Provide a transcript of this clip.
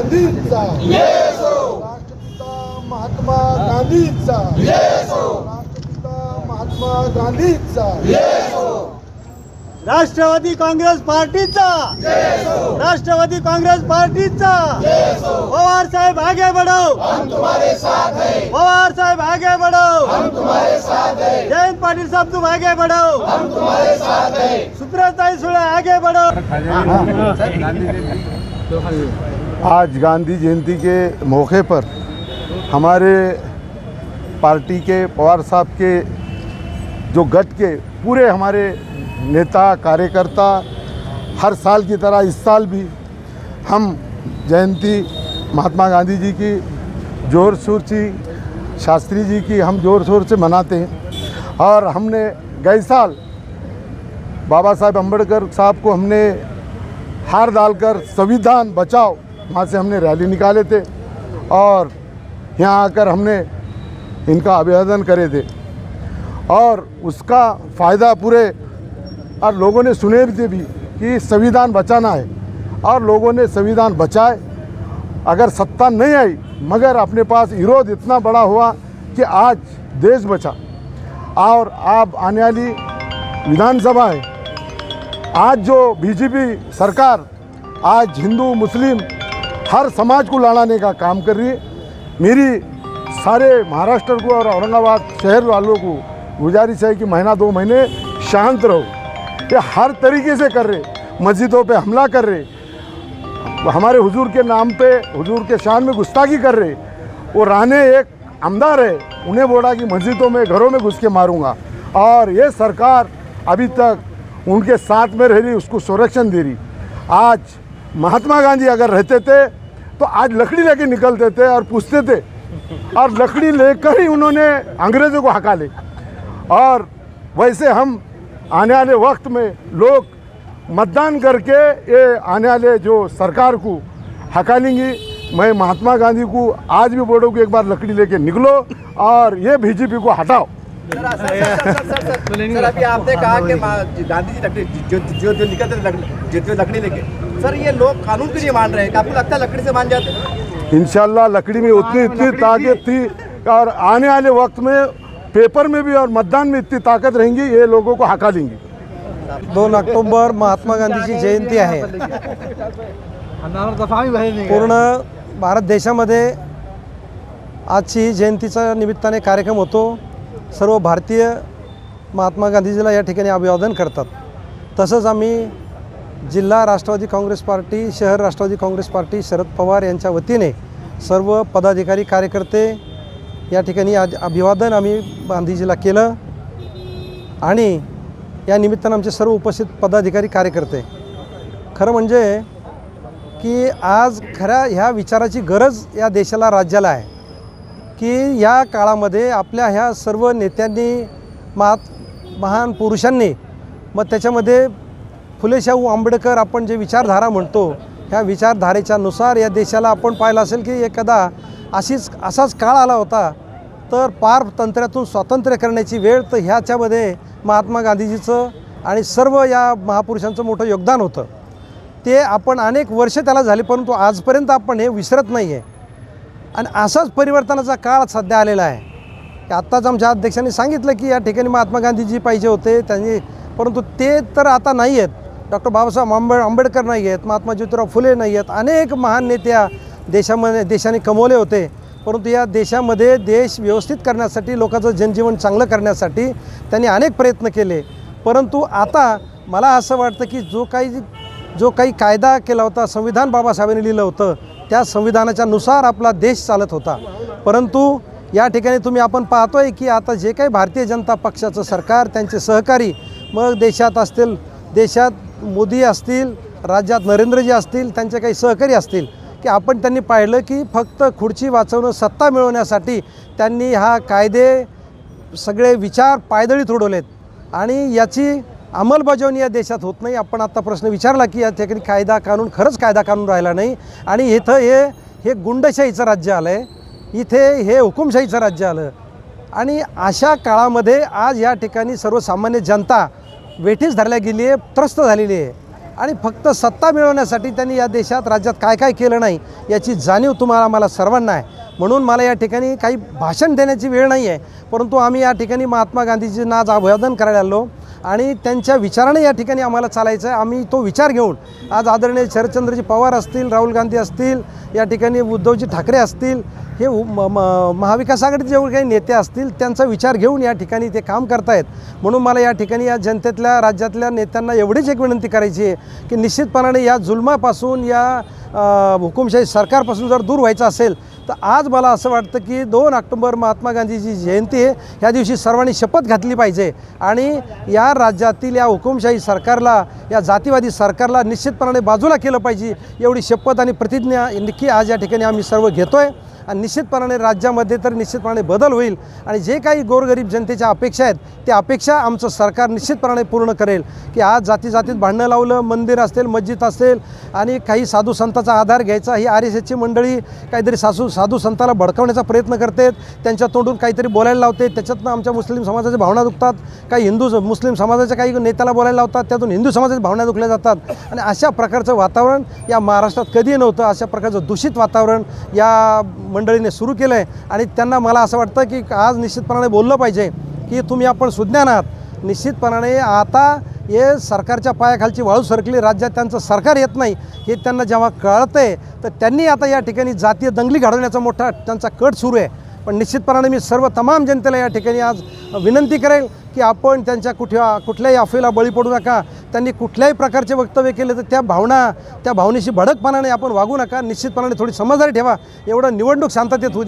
गांधींचा राष्ट्रपिता महात्मा गांधींचा राष्ट्रपिता महात्मा गांधींचा राष्ट्रवादी काँग्रेस पार्टीचा राष्ट्रवादी काँग्रेस पार्टीचा पवार साहेब आगे बढ़ो, हम तुम्हारे साथ हैं। पवार साहेब आगे बढ़ो, हम तुम्हारे साथ हैं। जयंत पाटिल साहब तुम आगे बढ़ो, हम तुम्हारे साथ हैं। सुब्रताई सुळे आगे बढ़ो। आज गांधी जयंती के मौके पर हमारे पार्टी के पवार साहब के जो गठ के पूरे हमारे नेता कार्यकर्ता हर साल की तरह इस साल भी हम जयंती महात्मा गांधी जी की जोर शोर से, शास्त्री जी की हम जोर शोर से मनाते हैं। और हमने गए साल बाबा साहेब अम्बेडकर साहब को हमने हार डालकर संविधान बचाओ वहाँ से हमने रैली निकाले थे और यहाँ आकर हमने इनका अभिवादन करे थे और उसका फ़ायदा पूरे और लोगों ने सुने भी कि संविधान बचाना है और लोगों ने संविधान बचाए। अगर सत्ता नहीं आई मगर अपने पास विरोध इतना बड़ा हुआ कि आज देश बचा। और अब आने वाली विधानसभा है, आज जो बीजेपी सरकार आज हिंदू मुस्लिम हर समाज को लड़ाने का काम कर रही है। मेरी सारे महाराष्ट्र को और औरंगाबाद शहर वालों को गुजारिश है कि महीना 2 महीने शांत रहो। ये हर तरीके से कर रहे, मस्जिदों पे हमला कर रहे, हमारे हुजूर के नाम पे हुजूर के शान में गुस्ताखी कर रहे। वो राणे एक आमदार है, उन्हें बोला कि मस्जिदों में घरों में घुस के मारूंगा और ये सरकार अभी तक उनके साथ में रह रही, उसको संरक्षण दे रही। आज महात्मा गांधी अगर रहते थे तो आज लकड़ी लेके निकलते थे और पूछते थे और लकड़ी लेकर ही उन्होंने अंग्रेज़ों को हका ले। और वैसे हम आने वाले वक्त में लोग मतदान करके ये आने वाले जो सरकार को हका लेंगी। मैं महात्मा गांधी को आज भी बोलूँ कि एक बार लकड़ी लेके निकलो और ये बीजेपी को हटाओ। सर अभी आपने कहा कि गांधी जी लकड़ी जो निकलते जो लकड़ी लेके, सर ये लोग कानून क्यों नहीं मान रहे हैं? आपको लगता है लकड़ी से मान जाते? इंशाल्लाह लकड़ी में उतनी ताकत थी और आने वाले वक्त में पेपर में भी और मतदान में इतनी ताकत रहेंगी, ये लोगों को हका लेंगी। 2 ऑक्टोबर महात्मा गांधीची जयंती आहे। पूर्ण भारत देशामध्ये आजची जयंतीच्या निमित्ताने कार्यक्रम होतो। सर्व भारतीय महात्मा गांधीजीला या ठिकाणी अभिवादन करतात। तसंच आम्ही जिल्हा राष्ट्रवादी काँग्रेस पार्टी, शहर राष्ट्रवादी काँग्रेस पार्टी शरद पवार यांच्या वतीने सर्व पदाधिकारी कार्यकर्ते या ठिकाणी आज अभिवादन आम्ही गांधीजीला केलं आणि या निमित्तानं आमचे सर्व उपस्थित पदाधिकारी कार्यकर्ते, खरं म्हणजे की आज खऱ्या ह्या विचाराची गरज या देशाला राज्याला आहे की या काळामध्ये आपल्या ह्या सर्व नेत्यांनी महान पुरुषांनी मग त्याच्यामध्ये फुले शाहू आंबेडकर आपण जे विचारधारा म्हणतो ह्या विचारधारेच्या नुसार या देशाला आपण पाहिलं असेल की एखादा असाच काळ आला होता तर पारतंत्र्यातून स्वातंत्र्य करण्याची वेळ, तर ह्याच्यामध्ये महात्मा गांधीजीचं आणि सर्व या महापुरुषांचं मोठं योगदान होतं। ते आपण अनेक वर्ष त्याला झाली परंतु आजपर्यंत आपण हे विसरत नाही आहे आणि असाच परिवर्तनाचा काळ सध्या आलेला आहे की आत्ताच आमच्या अध्यक्षांनी सांगितलं की या ठिकाणी महात्मा गांधीजी पाहिजे होते त्यांनी, परंतु ते तर आता नाही आहेत। डॉक्टर बाबासाहेब आंबेडकर नाही आहेत, महात्मा ज्योतिराव फुले नाही आहेत, अनेक महान नेत्या देशाने कमवले होते, परंतु या देशामध्ये देश व्यवस्थित करण्यासाठी लोकांचं जनजीवन चांगलं करण्यासाठी त्यांनी अनेक प्रयत्न केले। परंतु आता मला असं वाटतं की जो काही कायदा केला होता, संविधान बाबासाहेबांनी लिहिलं होतं त्या संविधानाच्या नुसार आपला देश चालत होता। परंतु या ठिकाणी तुम्ही आपण पाहतोय की आता जे काही भारतीय जनता पक्षाचं सरकार, त्यांचे सहकारी मग देशात असतील, देशात मोदी असतील, राज्यात नरेंद्रजी असतील, त्यांचे काही सहकारी असतील की आपण त्यांनी पाहिलं की फक्त खुर्ची वाचवणं, सत्ता मिळवण्यासाठी त्यांनी हा कायदे सगळे विचार पायदळीत उडवलेत आणि याची अंमलबजावणी या देशात होत नाही। आपण आता प्रश्न विचारला की या ठिकाणी कायदा कानून खरंच कायदा कानून राहिला नाही आणि इथं हे गुंडशाहीचं राज्य आलं आहे, इथे हे हुकुमशाहीचं राज्य आलं आणि अशा काळामध्ये आज या ठिकाणी सर्वसामान्य जनता वेठीस धरल्या गेली आहे, त्रस्त झालेली आहे आणि फक्त सत्ता मिळवण्यासाठी त्यांनी या देशात राज्यात काय काय केलं नाही याची जाणीव मला सर्वांना आहे. म्हणून मला या ठिकाणी काही भाषण देण्याची वेळ नाही आहे, परंतु आम्ही या ठिकाणी महात्मा गांधीजींना आज अभिवादन करायला आलो आणि त्यांच्या विचाराने या ठिकाणी आम्हाला चालायचं आहे. आम्ही तो विचार घेऊन आज आदरणीय शरदचंद्रजी पवार असतील, राहुल गांधी असतील, या ठिकाणी उद्धवजी ठाकरे असतील, हे महाविकास आघाडीचे जेवढे काही नेते असतील त्यांचा विचार घेऊन या ठिकाणी ते काम करतायत. म्हणून मला या ठिकाणी या जनतेतल्या राज्यातल्या नेत्यांना एवढीच एक विनंती करायची आहे की निश्चितपणाने या जुलमापासून, या हुकुमशाही सरकारपासून जर दूर व्हायचं असेल तर आज मला असं वाटतं की 2 ऑक्टोबर महात्मा गांधीची जयंती आहे. ह्या दिवशी सर्वांनी शपथ घातली पाहिजे आणि या राज्यातील या हुकुमशाही सरकारला, या जातीवादी सरकारला निश्चितपणाने बाजूला केलं पाहिजे. एवढी शपथ आणि प्रतिज्ञा नक्की आज या ठिकाणी आम्ही सर्व घेतो आहे आणि निश्चितपणाने राज्यामध्ये तर निश्चितपणाने बदल होईल आणि जे काही गोरगरीब जनतेच्या अपेक्षा आहेत त्या अपेक्षा आमचं सरकार निश्चितपणाने पूर्ण करेल. की आज जातीत भांडणं लावलं, मंदिर असेल, मस्जिद असेल आणि काही साधू संतांचा आधार घ्यायचा, ही RSSची मंडळी काहीतरी साधू संताला भडकवण्याचा प्रयत्न करतात, त्यांच्या तोंडून काहीतरी बोलायला लावते, त्याच्यातनं आमच्या मुस्लिम समाजाच्या भावना दुखतात. काही मुस्लिम समाजाच्या काही नेत्याला बोलायला लावतात, त्यातून हिंदू समाजाच्या भावना दुखल्या जातात आणि अशा प्रकारचं वातावरण या महाराष्ट्रात कधी नव्हतं. अशा प्रकारचं दूषित वातावरण या मंडळीने सुरू केलं आहे आणि त्यांना मला असं वाटतं की आज निश्चितपणाने बोललं पाहिजे की तुम्ही आपण सुज्ञान आहात. निश्चितपणाने आता हे सरकारच्या पायाखालची वाळू सरकली, राज्यात त्यांचं सरकार येत नाही हे त्यांना जेव्हा कळतं आहे तर त्यांनी आता या ठिकाणी जातीय दंगली घडवण्याचा मोठा त्यांचा कट सुरू आहे. पण निश्चितपणाने मी तमाम जनतेला या ठिकाणी आज विनंती करेल की आपण त्यांच्या कुठल्याही अफवेला बळी पडू नका. त्यांनी कुठल्याही प्रकारचे वक्तव्य केले तर त्या भावनेशी भडकपणाने आपण वागू नका. निश्चितपणाने थोडी समजदारी ठेवा. एवढं निवडणूक शांततेत होऊ द्या.